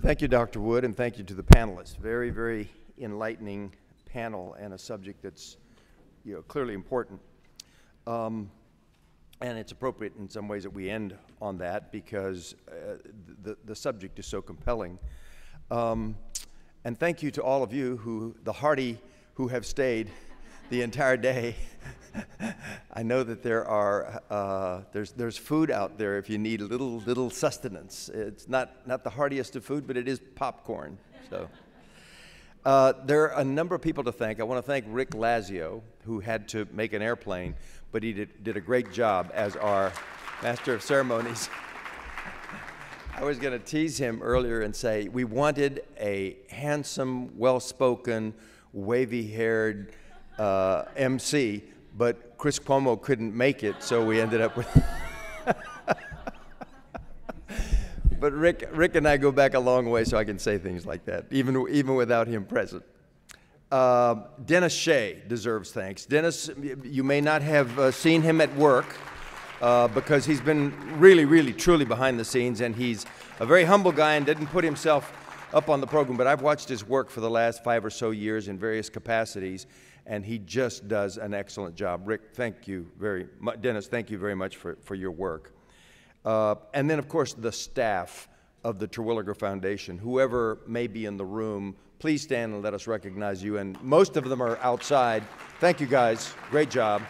Thank you, Dr. Wood, and thank you to the panelists. Very, very enlightening panel and a subject that's clearly important. And it's appropriate in some ways that we end on that because the subject is so compelling. And thank you to all of you, the hardy who have stayed the entire day. I know that there's food out there if you need a little sustenance. It's not the heartiest of food, but it is popcorn. So there are a number of people to thank. I want to thank Rick Lazio, who had to make an airplane, but he did a great job as our master of ceremonies. I was going to tease him earlier and say we wanted a handsome, well-spoken, wavy-haired MC, but Chris Cuomo couldn't make it, so we ended up with. But Rick and I go back a long way, so I can say things like that, even without him present. Dennis Shea deserves thanks. Dennis, you may not have seen him at work because he's been really, truly behind the scenes, and he's a very humble guy and didn't put himself up on the program, but I've watched his work for the last 5 or so years in various capacities, and he just does an excellent job. Rick, thank you very much. Dennis, thank you very much for your work. And then, of course, the staff of the Terwilliger Foundation. Whoever may be in the room, please stand and let us recognize you. And most of them are outside. Thank you, guys. Great job.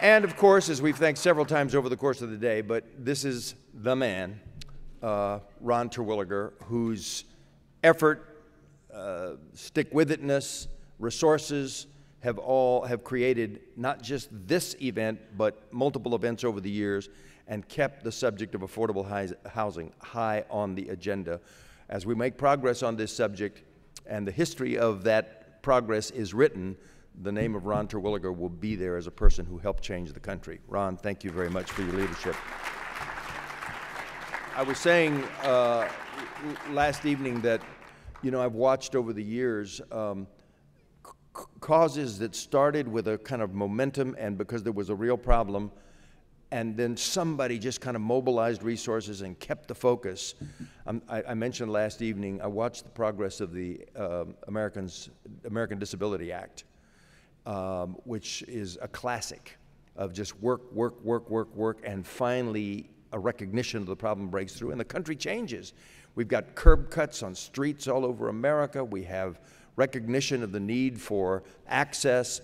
And, of course, as we've thanked several times over the course of the day, but this is the man, Ron Terwilliger, whose effort, stick-with-itness, resources have created not just this event, but multiple events over the years and kept the subject of affordable housing high on the agenda. As we make progress on this subject and the history of that progress is written, the name of Ron Terwilliger will be there as a person who helped change the country. Ron, thank you very much for your leadership. I was saying last evening that, I've watched over the years causes that started with a kind of momentum and because there was a real problem, and then somebody just kind of mobilized resources and kept the focus. I mentioned last evening, I watched the progress of the American Disability Act, which is a classic of just work, and finally a recognition of the problem breaks through and the country changes. We've got curb cuts on streets all over America. We have recognition of the need for access,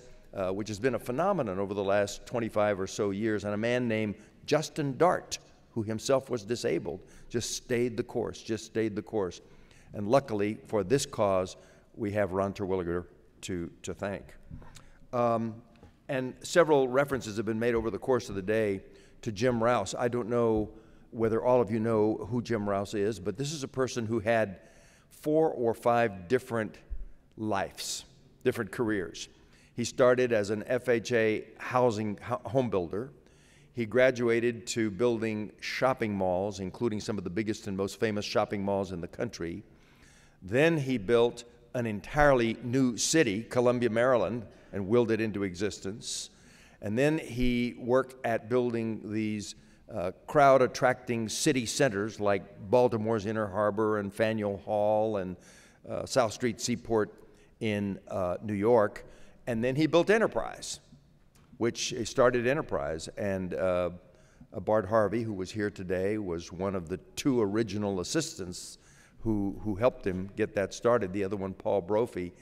which has been a phenomenon over the last 25 or so years. And a man named Justin Dart, who himself was disabled, just stayed the course. And luckily for this cause, we have Ron Terwilliger to thank. And several references have been made over the course of the day to Jim Rouse. I don't know whether all of you know who Jim Rouse is, but this is a person who had 4 or 5 different lives, different careers. He started as an FHA home builder. He graduated to building shopping malls, including some of the biggest and most famous shopping malls in the country. Then he built an entirely new city, Columbia, Maryland, and willed it into existence. And then he worked at building these crowd-attracting city centers like Baltimore's Inner Harbor and Faneuil Hall and South Street Seaport in New York. And then he built Enterprise, which started Enterprise. And Bart Harvey, who was here today, was one of the 2 original assistants who helped him get that started, the other one, Paul Brophy.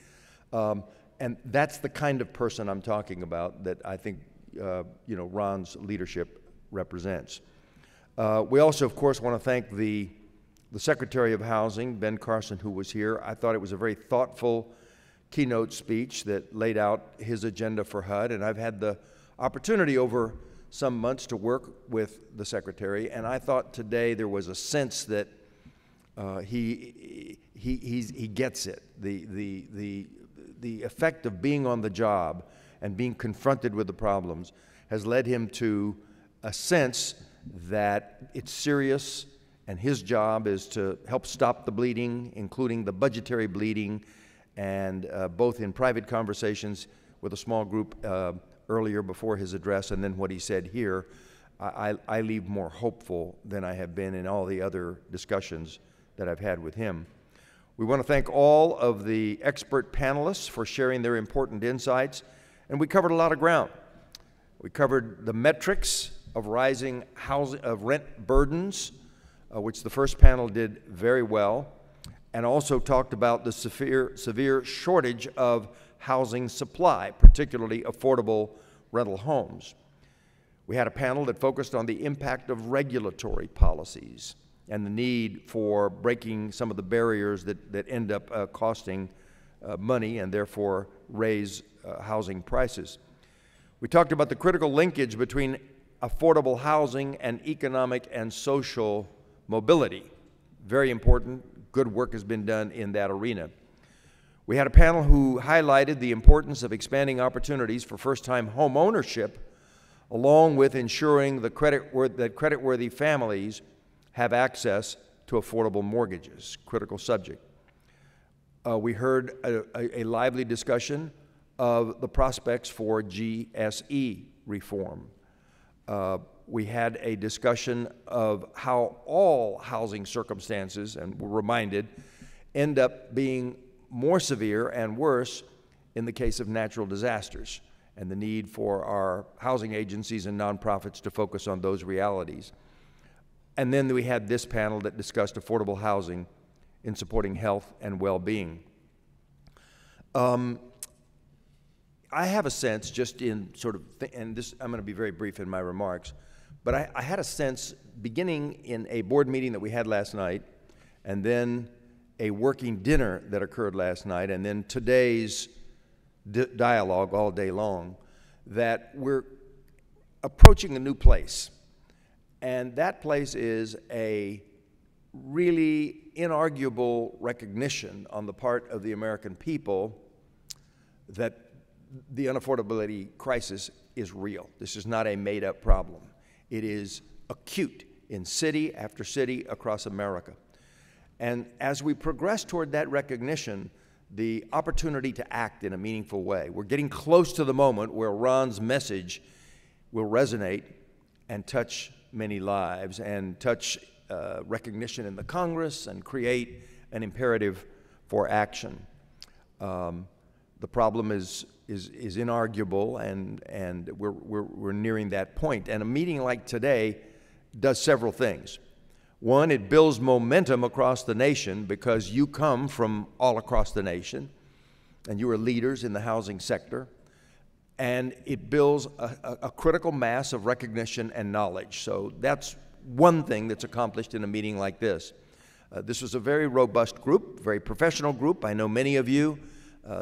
And that's the kind of person I'm talking about that I think Ron's leadership represents. We also, of course, want to thank the Secretary of Housing, Ben Carson, who was here. I thought it was a very thoughtful keynote speech that laid out his agenda for HUD, and I've had the opportunity over some months to work with the Secretary, and I thought today there was a sense that he gets it. The effect of being on the job and being confronted with the problems has led him to a sense that it's serious, and his job is to help stop the bleeding, including the budgetary bleeding, and both in private conversations with a small group earlier before his address and then what he said here, I leave more hopeful than I have been in all the other discussions that I've had with him. We want to thank all of the expert panelists for sharing their important insights, and we covered a lot of ground. We covered the metrics of rising rent burdens, which the first panel did very well, and also talked about the severe shortage of housing supply, particularly affordable rental homes. We had a panel that focused on the impact of regulatory policies and the need for breaking some of the barriers that end up costing money and therefore raise housing prices. We talked about the critical linkage between affordable housing and economic and social mobility. Very important. Good work has been done in that arena. We had a panel who highlighted the importance of expanding opportunities for first-time home ownership, along with ensuring that creditworthy families have access to affordable mortgages. Critical subject. We heard a lively discussion of the prospects for GSE reform. We had a discussion of how all housing circumstances, and we're reminded, end up being more severe and worse in the case of natural disasters, and the need for our housing agencies and nonprofits to focus on those realities. And then we had this panel that discussed affordable housing in supporting health and well-being. I have a sense, just in sort of, and this, I'm going to be very brief in my remarks, but I had a sense beginning in a board meeting that we had last night, and then a working dinner that occurred last night, and then today's dialogue all day long, that we're approaching a new place. And that place is a really inarguable recognition on the part of the American people that the unaffordability crisis is real. This is not a made-up problem. It is acute in city after city across America. And as we progress toward that recognition, the opportunity to act in a meaningful way, we're getting close to the moment where Ron's message will resonate and touch many lives and touch recognition in the Congress and create an imperative for action. The problem is inarguable, and we're nearing that point. And a meeting like today does several things. One, it builds momentum across the nation because you come from all across the nation, and you are leaders in the housing sector. And it builds a critical mass of recognition and knowledge. So that's one thing that's accomplished in a meeting like this. This was a very robust group, very professional group. I know many of you,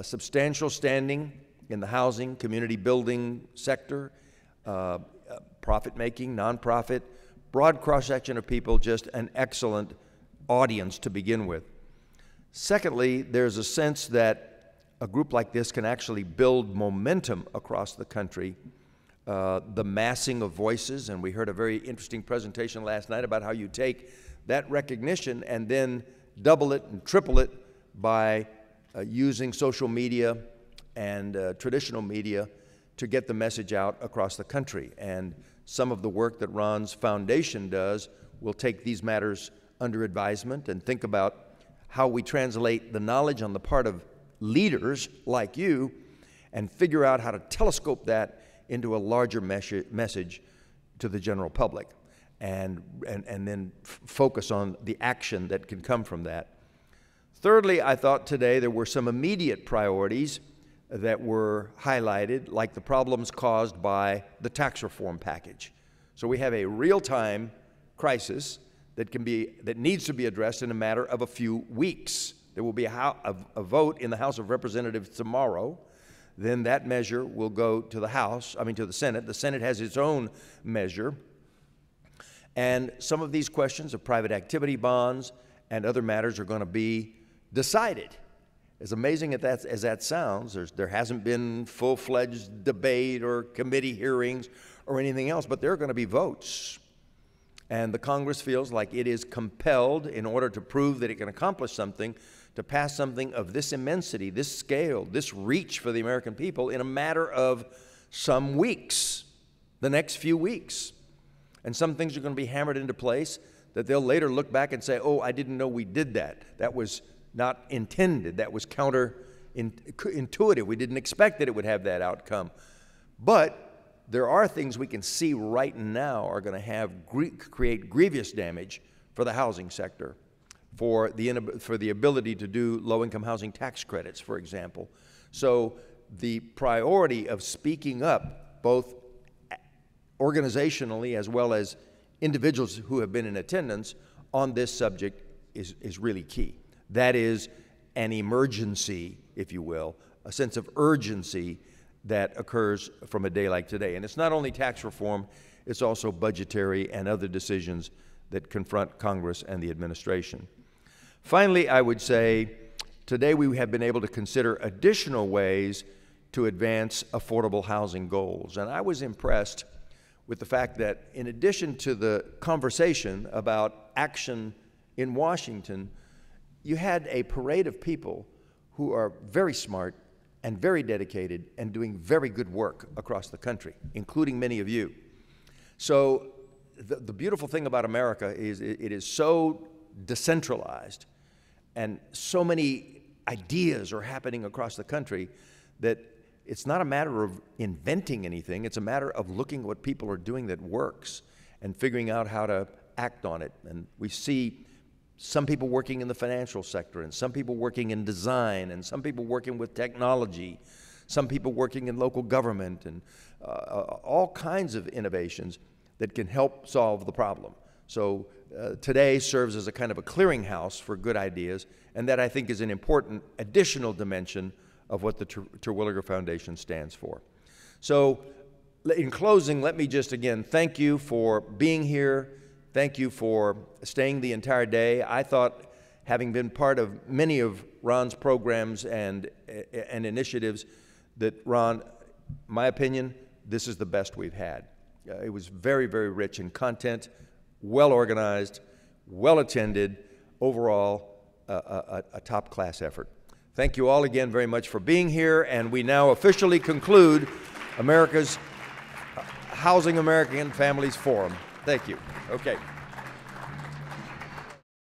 substantial standing in the housing, community building sector, profit-making, nonprofit, broad cross-section of people, just an excellent audience to begin with. Secondly, there's a sense that a group like this can actually build momentum across the country, the massing of voices, and we heard a very interesting presentation last night about how you take that recognition and then double it and triple it by using social media and traditional media to get the message out across the country. And some of the work that Ron's foundation does will take these matters under advisement and think about how we translate the knowledge on the part of leaders like you and figure out how to telescope that into a larger message to the general public and then focus on the action that can come from that. Thirdly, I thought today there were some immediate priorities that were highlighted, like the problems caused by the tax reform package. So we have a real-time crisis that needs to be addressed in a matter of a few weeks. There will be a vote in the House of Representatives tomorrow. Then that measure will go to the Senate. The Senate has its own measure. And some of these questions of private activity bonds and other matters are going to be decided. As amazing as that sounds, there hasn't been full-fledged debate or committee hearings or anything else, but there are going to be votes. And the Congress feels like it is compelled, in order to prove that it can accomplish something, to pass something of this immensity, this scale, this reach for the American people in a matter of some weeks, the next few weeks. And some things are going to be hammered into place that they'll later look back and say, oh, I didn't know we did that. That was not intended. That was counterintuitive. We didn't expect that it would have that outcome. But there are things we can see right now are going to create grievous damage for the housing sector, for the ability to do low-income housing tax credits, for example. So the priority of speaking up, both organizationally as well as individuals who have been in attendance on this subject, is really key. That is an emergency, if you will, a sense of urgency that occurs from a day like today. And it's not only tax reform, it's also budgetary and other decisions that confront Congress and the administration. Finally, I would say today we have been able to consider additional ways to advance affordable housing goals. And I was impressed with the fact that in addition to the conversation about action in Washington, you had a parade of people who are very smart and very dedicated and doing very good work across the country, including many of you. So the beautiful thing about America is it is so decentralized and so many ideas are happening across the country that it's not a matter of inventing anything. It's a matter of looking at what people are doing that works and figuring out how to act on it. And we see some people working in the financial sector, and some people working in design, and some people working with technology, some people working in local government, and all kinds of innovations that can help solve the problem. So today serves as a kind of a clearinghouse for good ideas, and that I think is an important additional dimension of what the Terwilliger Foundation stands for. So in closing, let me just again thank you for being here. Thank you for staying the entire day. I thought, having been part of many of Ron's programs and initiatives, that Ron, my opinion, this is the best we've had. It was very, very rich in content, well organized, well attended, overall a top-class effort. Thank you all again very much for being here, and we now officially conclude Housing American Families Forum. Thank you. Okay.